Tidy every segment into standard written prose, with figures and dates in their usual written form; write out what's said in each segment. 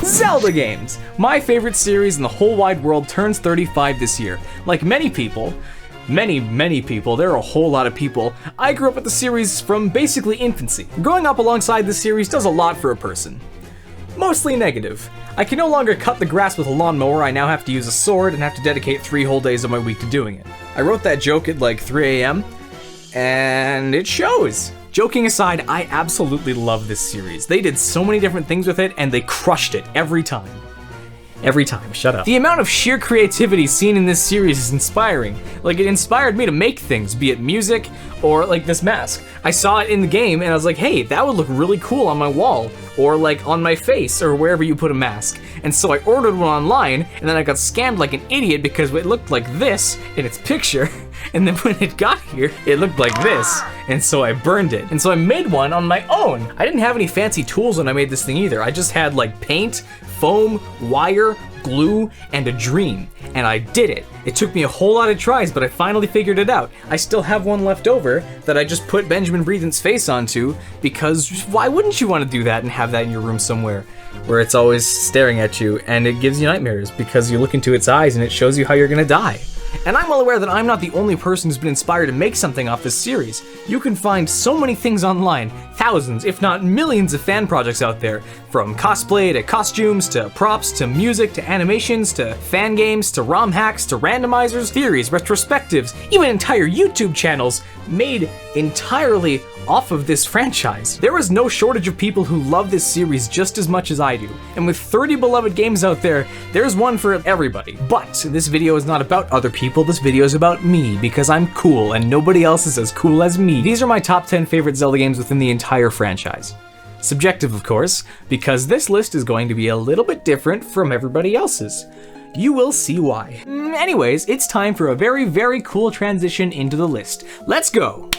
Zelda games! My favorite series in the whole wide world turns 35 this year. Like many people, many people, there are a whole lot of people, I grew up with the series from basically infancy. Growing up alongside the series does a lot for a person. Mostly negative. I can no longer cut the grass with a lawnmower, I now have to use a sword and have to dedicate 3 whole days of my week to doing it. I wrote that joke at like 3 a.m. and it shows. Joking aside, I absolutely love this series. They did so many different things with it and they crushed it every time. Every time, shut up. The amount of sheer creativity seen in this series is inspiring. Like, it inspired me to make things, be it music or like this mask. I saw it in the game and I was like, hey, that would look really cool on my wall or like on my face or wherever you put a mask. And so I ordered one online and then I got scammed like an idiot because it looked like this in its picture. And then when it got here, it looked like this, and so I burned it. And so I made one on my own. I didn't have any fancy tools when I made this thing either. I just had like paint, foam, wire, glue, and a dream. And I did it. It took me a whole lot of tries, but I finally figured it out. I still have one left over that I just put Benjamin Breathen's face onto, because why wouldn't you want to do that and have that in your room somewhere where it's always staring at you and it gives you nightmares because you look into its eyes and it shows you how you're gonna die. And I'm well aware that I'm not the only person who's been inspired to make something off this series. You can find so many things online, thousands, if not millions of fan projects out there, from cosplay to costumes to props to music to animations to fan games to ROM hacks to randomizers, theories, retrospectives, even entire YouTube channels made entirely off of this franchise. There is no shortage of people who love this series just as much as I do. And with 30 beloved games out there, there's one for everybody. But this video is not about other people, this video is about me, because I'm cool and nobody else is as cool as me. These are my top 10 favorite Zelda games within the entire franchise. Subjective, of course, because this list is going to be a little bit different from everybody else's. You will see why. Anyways, it's time for a very, very cool transition into the list. Let's go!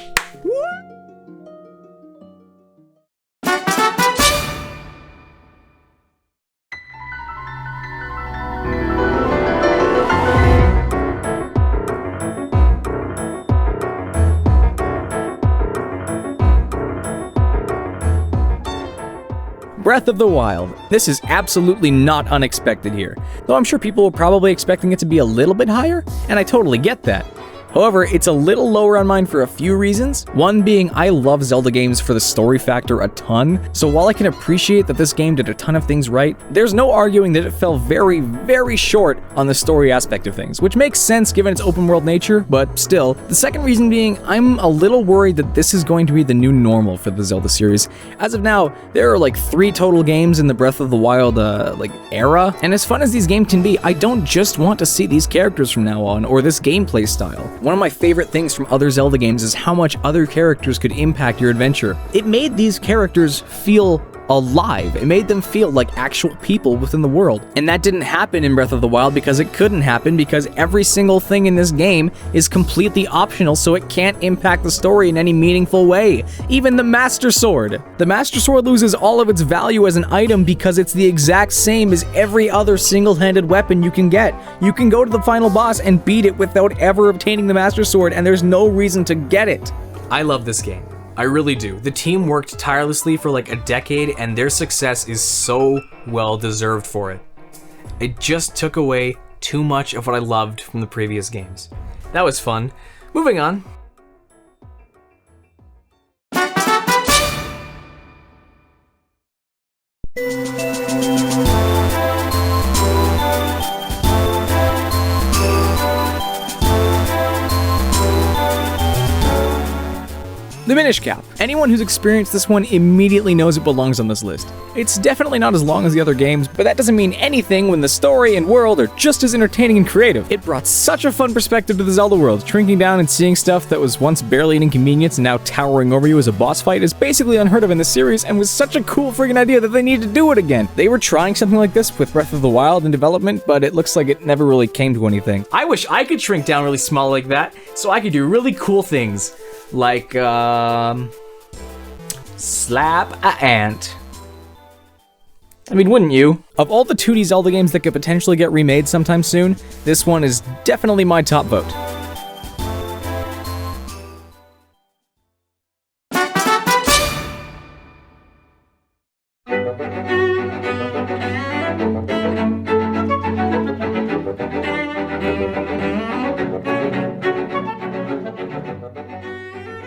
Breath of the Wild. This is absolutely not unexpected here, though I'm sure people were probably expecting it to be a little bit higher, and I totally get that. However, it's a little lower on mine for a few reasons. One being I love Zelda games for the story factor a ton, so while I can appreciate that this game did a ton of things right, there's no arguing that it fell very, very short on the story aspect of things, which makes sense given its open world nature, but still. The second reason being, I'm a little worried that this is going to be the new normal for the Zelda series. As of now, there are like 3 total games in the Breath of the Wild era, and as fun as these games can be, I don't just want to see these characters from now on, or this gameplay style. One of my favorite things from other Zelda games is how much other characters could impact your adventure. It made these characters feel alive. It made them feel like actual people within the world. And that didn't happen in Breath of the Wild because it couldn't happen because every single thing in this game is completely optional, so it can't impact the story in any meaningful way. Even the Master Sword. The Master Sword loses all of its value as an item because it's the exact same as every other single-handed weapon you can get. You can go to the final boss and beat it without ever obtaining the Master Sword, and there's no reason to get it. I love this game. I really do. The team worked tirelessly for like a decade and their success is so well deserved for it. It just took away too much of what I loved from the previous games. That was fun. Moving on. The Minish Cap. Anyone who's experienced this one immediately knows it belongs on this list. It's definitely not as long as the other games, but that doesn't mean anything when the story and world are just as entertaining and creative. It brought such a fun perspective to the Zelda world. Shrinking down and seeing stuff that was once barely an inconvenience and now towering over you as a boss fight is basically unheard of in this series and was such a cool friggin' idea that they need to do it again. They were trying something like this with Breath of the Wild in development, but it looks like it never really came to anything. I wish I could shrink down really small like that so I could do really cool things. Like, slap a ant. I mean, wouldn't you? Of all the 2D Zelda games that could potentially get remade sometime soon, this one is definitely my top vote.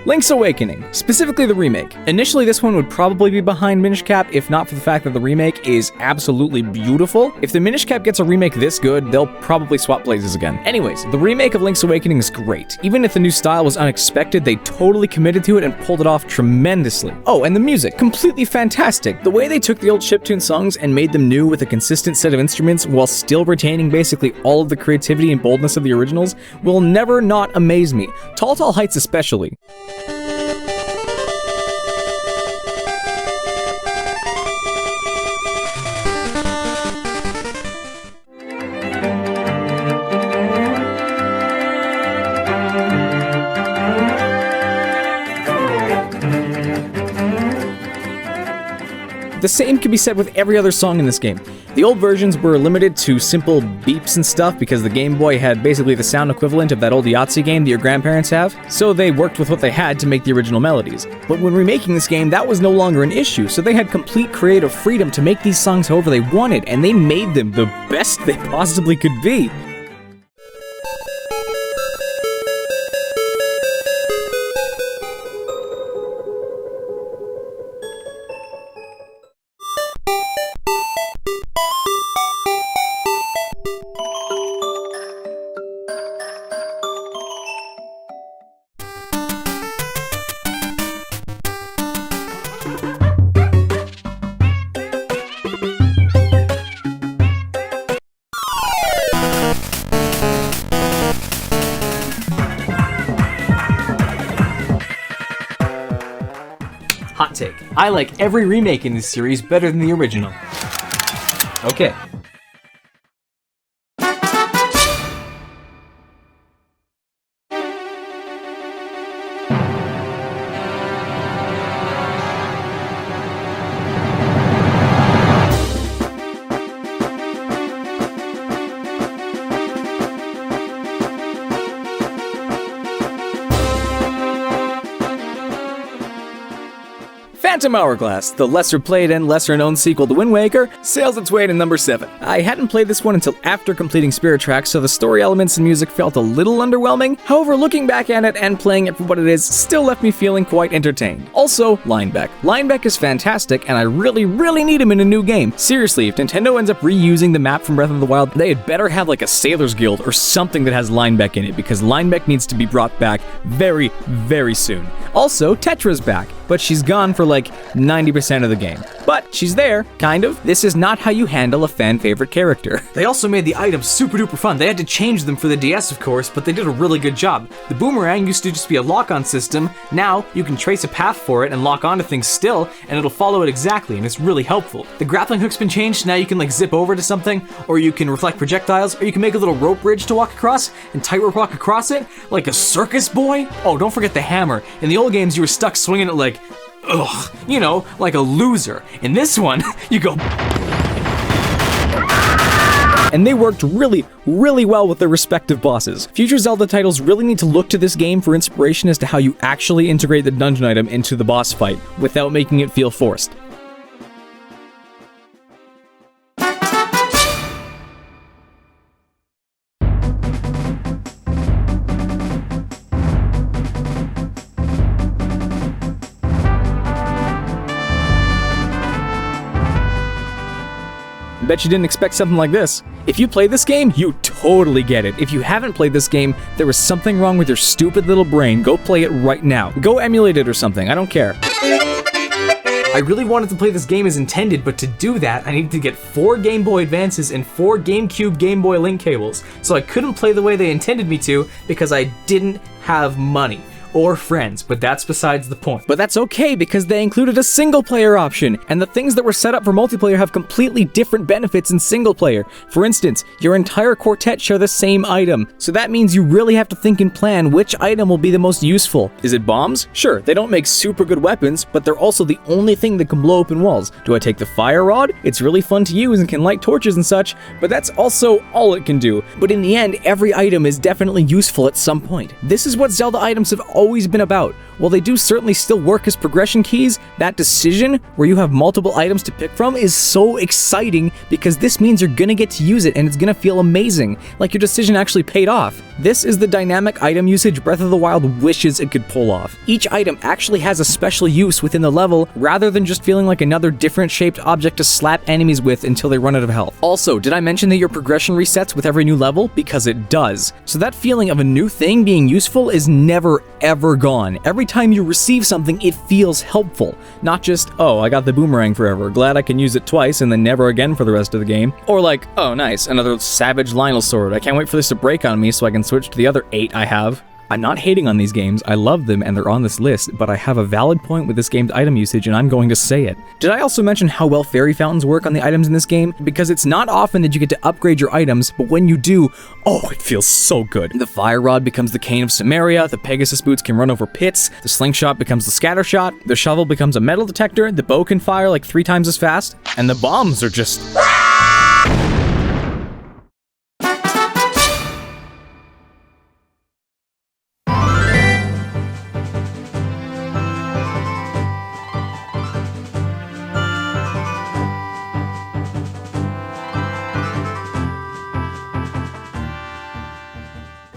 Link's Awakening, specifically the remake. Initially, this one would probably be behind Minish Cap if not for the fact that the remake is absolutely beautiful. If the Minish Cap gets a remake this good, they'll probably swap places again. Anyways, the remake of Link's Awakening is great. Even if the new style was unexpected, they totally committed to it and pulled it off tremendously. Oh, and the music, completely fantastic. The way they took the old chiptune songs and made them new with a consistent set of instruments while still retaining basically all of the creativity and boldness of the originals will never not amaze me. Tall Tall Heights especially. The same can be said with every other song in this game. The old versions were limited to simple beeps and stuff because the Game Boy had basically the sound equivalent of that old Yahtzee game that your grandparents have, so they worked with what they had to make the original melodies. But when remaking this game, that was no longer an issue, so they had complete creative freedom to make these songs however they wanted, and they made them the best they possibly could be. Hot take. I like every remake in this series better than the original. Okay. Phantom Hourglass, the lesser played and lesser known sequel to Wind Waker, sails its way to number 7. I hadn't played this one until after completing Spirit Tracks, so the story elements and music felt a little underwhelming. However, looking back at it and playing it for what it is still left me feeling quite entertained. Also, Linebeck. Linebeck is fantastic, and I really need him in a new game. Seriously, if Nintendo ends up reusing the map from Breath of the Wild, they had better have like a Sailor's Guild or something that has Linebeck in it, because Linebeck needs to be brought back very soon. Also, Tetra's back, but she's gone for like 90% of the game. But she's there, kind of. This is not how you handle a fan favorite character. They also made the items super duper fun. They had to change them for the DS, of course, but they did a really good job. The boomerang used to just be a lock-on system. Now you can trace a path for it and lock onto things still, and it'll follow it exactly, and it's really helpful. The grappling hook's been changed. Now you can like zip over to something, or you can reflect projectiles, or you can make a little rope bridge to walk across and tightrope walk across it like a circus boy. Oh, don't forget the hammer. In the old games, you were stuck swinging it like, ugh, you know, like a loser. In this one, you go... And they worked really well with their respective bosses. Future Zelda titles really need to look to this game for inspiration as to how you actually integrate the dungeon item into the boss fight without making it feel forced. Bet you didn't expect something like this. If you play this game, you totally get it. If you haven't played this game, there is something wrong with your stupid little brain. Go play it right now. Go emulate it or something, I don't care. I really wanted to play this game as intended, but to do that, I needed to get 4 Game Boy Advances and 4 GameCube Game Boy Link cables. So I couldn't play the way they intended me to because I didn't have money. Or friends, but that's besides the point. But that's okay because they included a single player option, and the things that were set up for multiplayer have completely different benefits in single player. For instance, your entire quartet share the same item, so that means you really have to think and plan which item will be the most useful. Is it bombs? Sure, they don't make super good weapons, but they're also the only thing that can blow open walls. Do I take the fire rod? It's really fun to use and can light torches and such, but that's also all it can do. But in the end, every item is definitely useful at some point. This is what Zelda items have always been about. While they do certainly still work as progression keys, that decision where you have multiple items to pick from is so exciting because this means you're gonna get to use it and it's gonna feel amazing, like your decision actually paid off. This is the dynamic item usage Breath of the Wild wishes it could pull off. Each item actually has a special use within the level rather than just feeling like another different shaped object to slap enemies with until they run out of health. Also, did I mention that your progression resets with every new level? Because it does. So that feeling of a new thing being useful is never ever gone. Every time you receive something, it feels helpful. Not just, oh, I got the boomerang forever, glad I can use it twice and then never again for the rest of the game. Or like, oh nice, another savage Lionel sword, I can't wait for this to break on me so I can switch to the other 8 I have. I'm not hating on these games, I love them and they're on this list, but I have a valid point with this game's item usage and I'm going to say it. Did I also mention how well fairy fountains work on the items in this game? Because it's not often that you get to upgrade your items, but when you do, oh, it feels so good. The fire rod becomes the cane of Samaria, the Pegasus boots can run over pits, the slingshot becomes the scatter shot, the shovel becomes a metal detector, the bow can fire like 3 times as fast, and the bombs are just...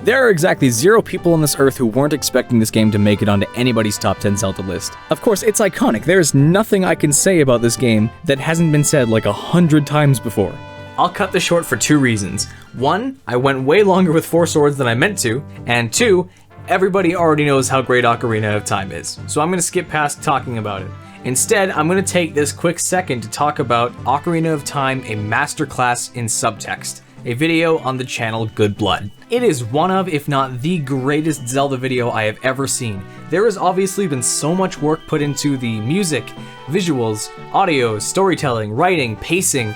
There are exactly 0 people on this earth who weren't expecting this game to make it onto anybody's top 10 Zelda list. Of course, it's iconic. There's nothing I can say about this game that hasn't been said like 100 times before. I'll cut this short for 2 reasons. 1, I went way longer with 4 swords than I meant to, and 2, everybody already knows how great Ocarina of Time is, so I'm gonna skip past talking about it. Instead, I'm gonna take this quick second to talk about Ocarina of Time, a masterclass in subtext, a video on the channel Good Blood. It is one of, if not the greatest Zelda video I have ever seen. There has obviously been so much work put into the music, visuals, audio, storytelling, writing, pacing.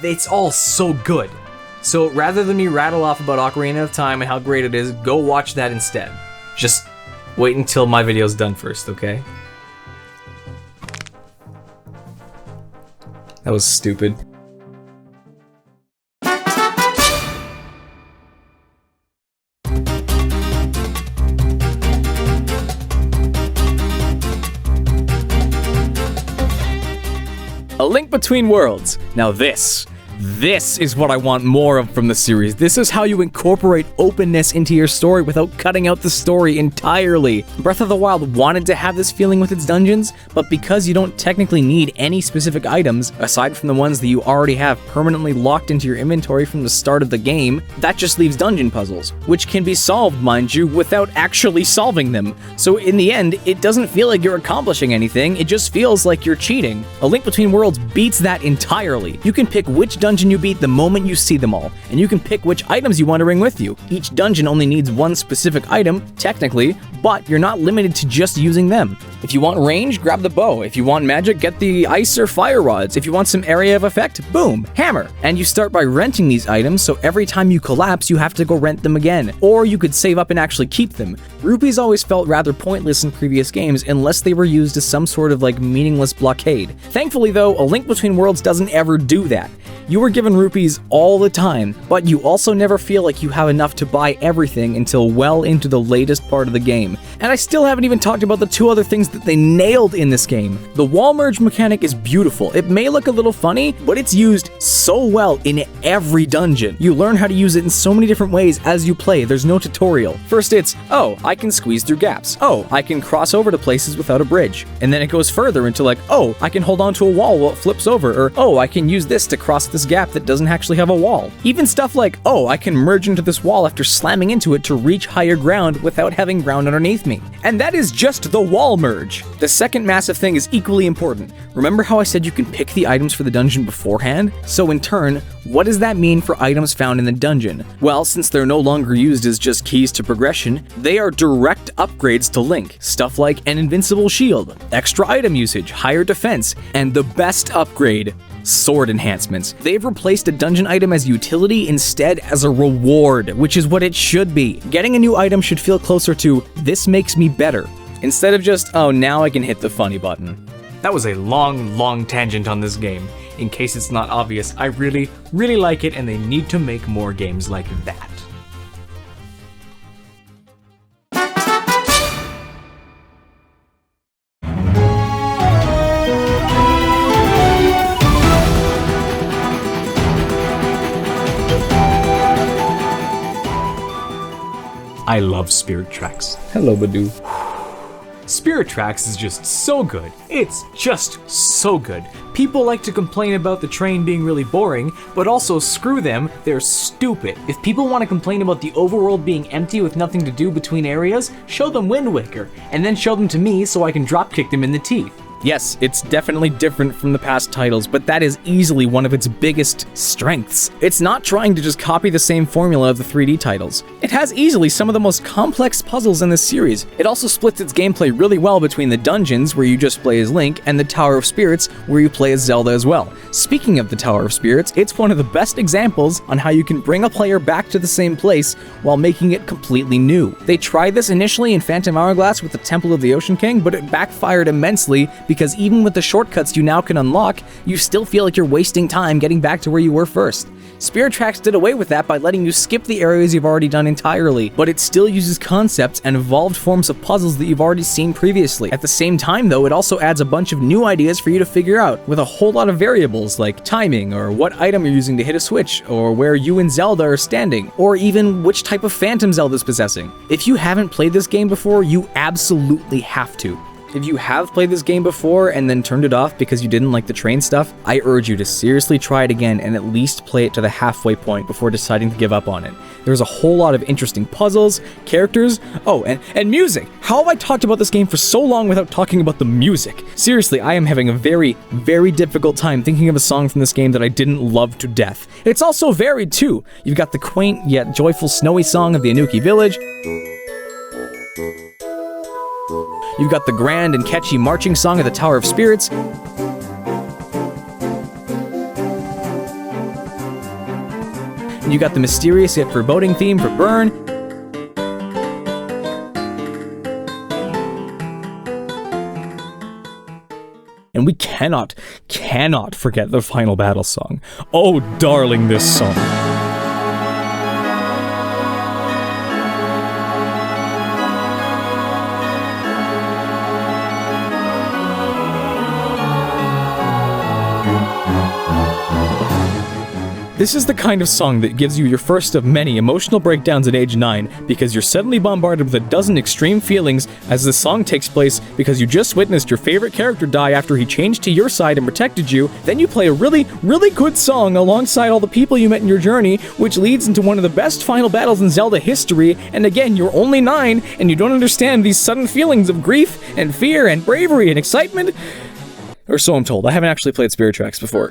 It's all so good. So rather than me rattle off about Ocarina of Time and how great it is, go watch that instead. Just wait until my video's done first, okay? That was stupid. A Link Between Worlds. Now this is what I want more of from the series. This is how you incorporate openness into your story without cutting out the story entirely. Breath of the Wild wanted to have this feeling with its dungeons, but because you don't technically need any specific items, aside from the ones that you already have permanently locked into your inventory from the start of the game, that just leaves dungeon puzzles, which can be solved, mind you, without actually solving them. So in the end, it doesn't feel like you're accomplishing anything, it just feels like you're cheating. A Link Between Worlds beats that entirely. You can pick which dungeon you beat the moment you see them all, and you can pick which items you want to bring with you. Each dungeon only needs one specific item, technically, but you're not limited to just using them. If you want range, grab the bow. If you want magic, get the ice or fire rods. If you want some area of effect, boom, hammer. And you start by renting these items, so every time you collapse, you have to go rent them again. Or you could save up and actually keep them. Rupees always felt rather pointless in previous games unless they were used as some sort of like meaningless blockade. Thankfully though, A Link Between Worlds doesn't ever do that. You are given rupees all the time, but you also never feel like you have enough to buy everything until well into the latest part of the game. And I still haven't even talked about the 2 other things that they nailed in this game. The wall merge mechanic is beautiful. It may look a little funny, but it's used so well in every dungeon. You learn how to use it in so many different ways as you play. There's no tutorial. First it's, oh, I can squeeze through gaps. Oh, I can cross over to places without a bridge. And then it goes further into like, oh, I can hold onto a wall while it flips over, or oh, I can use this to cross this gap that doesn't actually have a wall. Even stuff like, oh, I can merge into this wall after slamming into it to reach higher ground without having ground underneath me. And that is just the wall merge. The second massive thing is equally important. Remember how I said you can pick the items for the dungeon beforehand? So in turn, what does that mean for items found in the dungeon? Well, since they're no longer used as just keys to progression, they are direct upgrades to Link. Stuff like an invincible shield, extra item usage, higher defense, and the best upgrade, sword enhancements. They've replaced a dungeon item as utility instead as a reward, which is what it should be. Getting a new item should feel closer to, this makes me better, instead of just, oh, now I can hit the funny button. That was a long tangent on this game. In case it's not obvious, I really like it and they need to make more games like that. I love Spirit Tracks. Hello, Badoo. Spirit Tracks is just so good. It's just so good. People like to complain about the train being really boring, but also screw them, they're stupid. If people want to complain about the overworld being empty with nothing to do between areas, show them Wind Waker, and then show them to me so I can dropkick them in the teeth. Yes, it's definitely different from the past titles, but that is easily one of its biggest strengths. It's not trying to just copy the same formula of the 3D titles. It has easily some of the most complex puzzles in this series. It also splits its gameplay really well between the dungeons, where you just play as Link, and the Tower of Spirits, where you play as Zelda as well. Speaking of the Tower of Spirits, it's one of the best examples on how you can bring a player back to the same place while making it completely new. They tried this initially in Phantom Hourglass with the Temple of the Ocean King, but it backfired immensely because even with the shortcuts you now can unlock, you still feel like you're wasting time getting back to where you were first. Spirit Tracks did away with that by letting you skip the areas you've already done entirely, but it still uses concepts and evolved forms of puzzles that you've already seen previously. At the same time though, it also adds a bunch of new ideas for you to figure out, with a whole lot of variables like timing, or what item you're using to hit a switch, or where you and Zelda are standing, or even which type of phantom Zelda's possessing. If you haven't played this game before, you absolutely have to. If you have played this game before and then turned it off because you didn't like the train stuff, I urge you to seriously try it again and at least play it to the halfway point before deciding to give up on it. There's a whole lot of interesting puzzles, characters, and music. How have I talked about this game for so long without talking about the music? Seriously, I am having a very, very difficult time thinking of a song from this game that I didn't love to death. It's also varied too. You've got the quaint yet joyful snowy song of the Anuki village. You've got the grand and catchy marching song of the Tower of Spirits. And you got the mysterious yet foreboding theme for Burn. And we cannot forget the final battle song. Oh, darling, this song. This is the kind of song that gives you your first of many emotional breakdowns at age 9, because you're suddenly bombarded with a dozen extreme feelings as the song takes place because you just witnessed your favorite character die after he changed to your side and protected you. Then you play a really, really good song alongside all the people you met in your journey, which leads into one of the best final battles in Zelda history, and again, you're only 9, and you don't understand these sudden feelings of grief and fear and bravery and excitement. Or so I'm told. I haven't actually played Spirit Tracks before.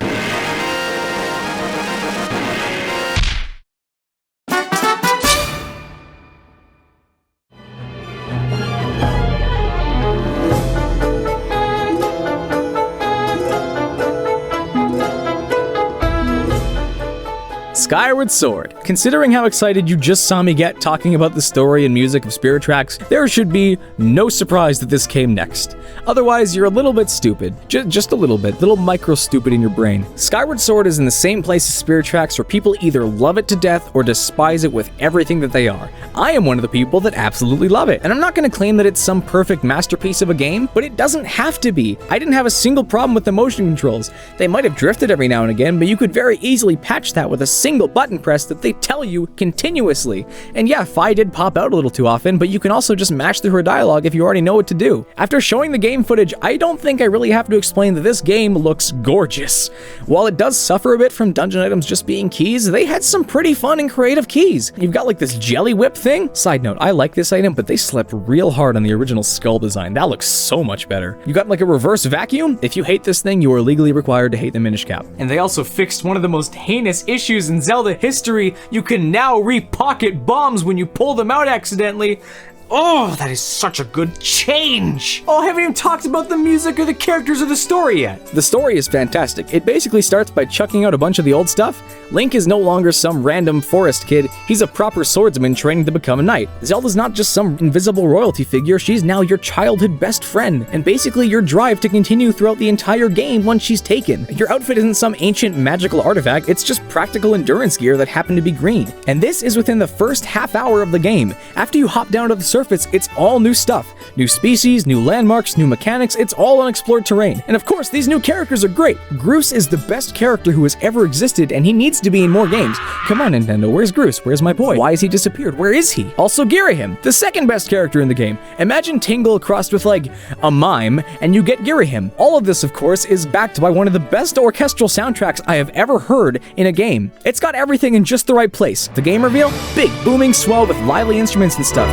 Skyward Sword. Considering how excited you just saw me get talking about the story and music of Spirit Tracks, there should be no surprise that this came next. Otherwise, you're a little bit stupid. Just a little bit. Little micro-stupid in your brain. Skyward Sword is in the same place as Spirit Tracks, where people either love it to death or despise it with everything that they are. I am one of the people that absolutely love it, and I'm not going to claim that it's some perfect masterpiece of a game, but it doesn't have to be. I didn't have a single problem with the motion controls. They might have drifted every now and again, but you could very easily patch that with a single button press that they tell you continuously. And yeah, Fi did pop out a little too often, but you can also just mash through her dialogue if you already know what to do. After showing the game footage, I don't think I really have to explain that this game looks gorgeous. While it does suffer a bit from dungeon items just being keys, they had some pretty fun and creative keys. You've got like this jelly whip thing. Side note, I like this item, but they slept real hard on the original skull design. That looks so much better. You got like a reverse vacuum. If you hate this thing, you are legally required to hate the Minish Cap. And they also fixed one of the most heinous issues in Zelda history. You can now re-pocket bombs when you pull them out accidentally. Oh, that is such a good change! Oh, I haven't even talked about the music or the characters or the story yet. The story is fantastic. It basically starts by chucking out a bunch of the old stuff. Link is no longer some random forest kid. He's a proper swordsman training to become a knight. Zelda's not just some invisible royalty figure. She's now your childhood best friend, and basically your drive to continue throughout the entire game once she's taken. Your outfit isn't some ancient magical artifact. It's just practical endurance gear that happened to be green. And this is within the first half hour of the game. After you hop down to the surface, it's all new stuff. New species, new landmarks, new mechanics, it's all unexplored terrain. And of course, these new characters are great. Groose is the best character who has ever existed, and he needs to be in more games. Come on, Nintendo, where's Groose? Where's my boy? Why has he disappeared? Where is he? Also, Girahim, the second best character in the game. Imagine Tingle crossed with, like, a mime, and you get Girahim. All of this, of course, is backed by one of the best orchestral soundtracks I have ever heard in a game. It's got everything in just the right place. The game reveal? Big, booming swell with lively instruments and stuff.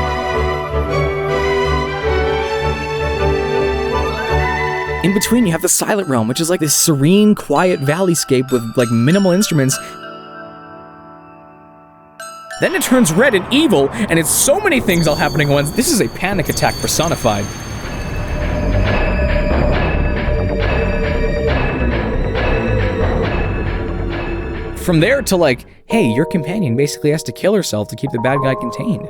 In between, you have the Silent Realm, which is like this serene, quiet valleyscape with, like, minimal instruments. Then it turns red and evil, and it's so many things all happening at once. This is a panic attack personified. From there to, like, hey, your companion basically has to kill herself to keep the bad guy contained.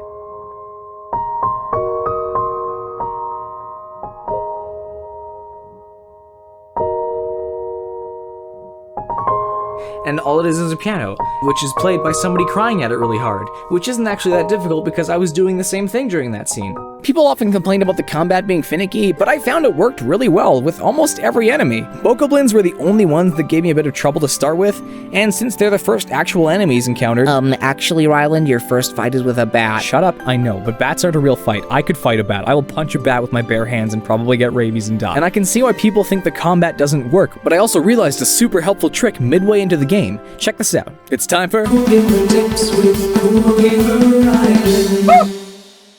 And all it is a piano, which is played by somebody crying at it really hard, which isn't actually that difficult because I was doing the same thing during that scene. People often complain about the combat being finicky, but I found it worked really well with almost every enemy. Bokoblins were the only ones that gave me a bit of trouble to start with, and since they're the first actual enemies encountered— Actually, Ryland, your first fight is with a bat. Shut up, I know, but bats aren't a real fight. I could fight a bat. I will punch a bat with my bare hands and probably get rabies and die. And I can see why people think the combat doesn't work, but I also realized a super helpful trick midway into the game. Check this out. It's time for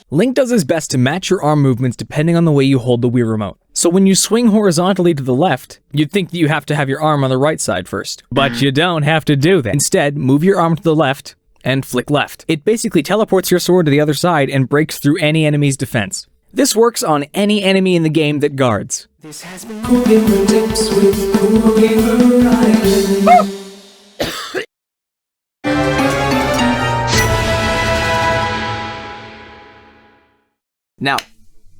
Link does his best to match your arm movements depending on the way you hold the Wii Remote. So when you swing horizontally to the left, you'd think that you have to have your arm on the right side first. But you don't have to do that. Instead, move your arm to the left and flick left. It basically teleports your sword to the other side and breaks through any enemy's defense. This works on any enemy in the game that guards. This has been Tips with Now,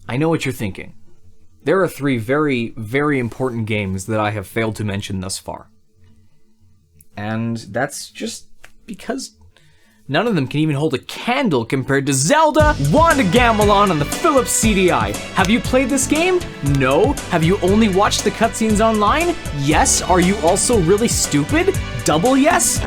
I know what you're thinking. There are 3 very, very important games that I have failed to mention thus far. And that's just because none of them can even hold a candle compared to Zelda, Wand of Gamelon, and the Philips CDI. Have you played this game? No. Have you only watched the cutscenes online? Yes. Are you also really stupid? Double yes?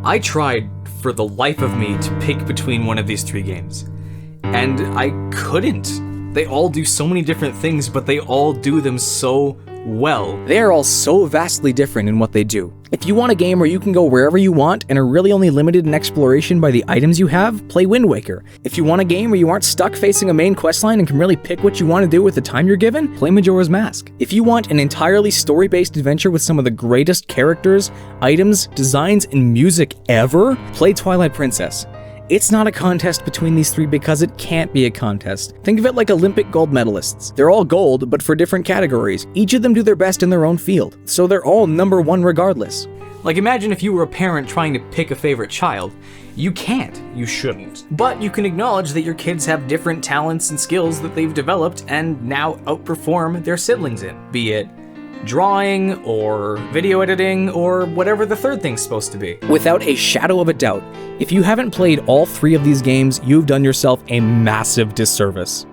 I tried for the life of me to pick between one of these 3 games, and I couldn't. They all do so many different things, but they all do them so well. They are all so vastly different in what they do. If you want a game where you can go wherever you want and are really only limited in exploration by the items you have, play Wind Waker. If you want a game where you aren't stuck facing a main questline and can really pick what you want to do with the time you're given, play Majora's Mask. If you want an entirely story-based adventure with some of the greatest characters, items, designs, and music ever, play Twilight Princess. It's not a contest between these 3 because it can't be a contest. Think of it like Olympic gold medalists. They're all gold, but for different categories. Each of them do their best in their own field, so they're all #1 regardless. Like, imagine if you were a parent trying to pick a favorite child. You can't. You shouldn't. But you can acknowledge that your kids have different talents and skills that they've developed and now outperform their siblings in. Be it drawing, or video editing, or whatever the third thing's supposed to be. Without a shadow of a doubt, if you haven't played all 3 of these games, you've done yourself a massive disservice.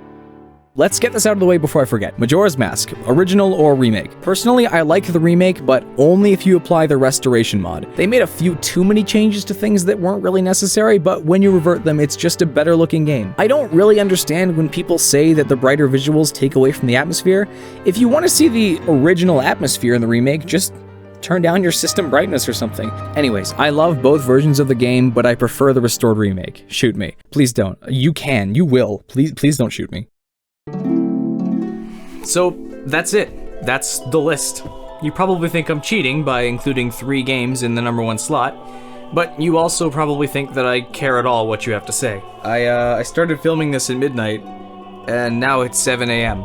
Let's get this out of the way before I forget. Majora's Mask, original or remake? Personally, I like the remake, but only if you apply the restoration mod. They made a few too many changes to things that weren't really necessary, but when you revert them, it's just a better looking game. I don't really understand when people say that the brighter visuals take away from the atmosphere. If you want to see the original atmosphere in the remake, just turn down your system brightness or something. Anyways, I love both versions of the game, but I prefer the restored remake. Shoot me. Please don't. You can. You will. Please don't shoot me. So, that's it. That's the list. You probably think I'm cheating by including 3 games in the #1 slot, but you also probably think that I care at all what you have to say. I started filming this at midnight, and now it's 7 a.m.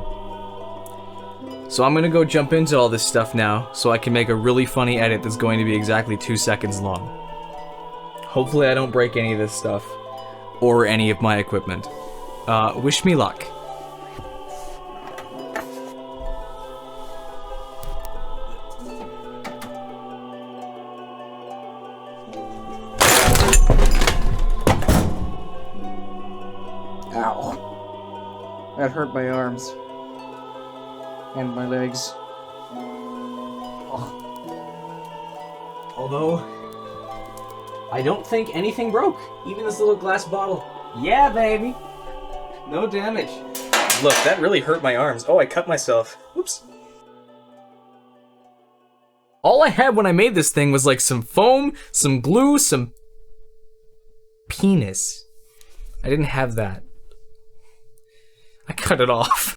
So I'm gonna go jump into all this stuff now, so I can make a really funny edit that's going to be exactly 2 seconds long. Hopefully I don't break any of this stuff, or any of my equipment. Wish me luck. Oh, that hurt my arms. And my legs. Oh. Although, I don't think anything broke. Even this little glass bottle. Yeah, baby. No damage. Look, that really hurt my arms. Oh, I cut myself. Oops. All I had when I made this thing was like some foam, some glue, some penis. I didn't have that. I cut it off.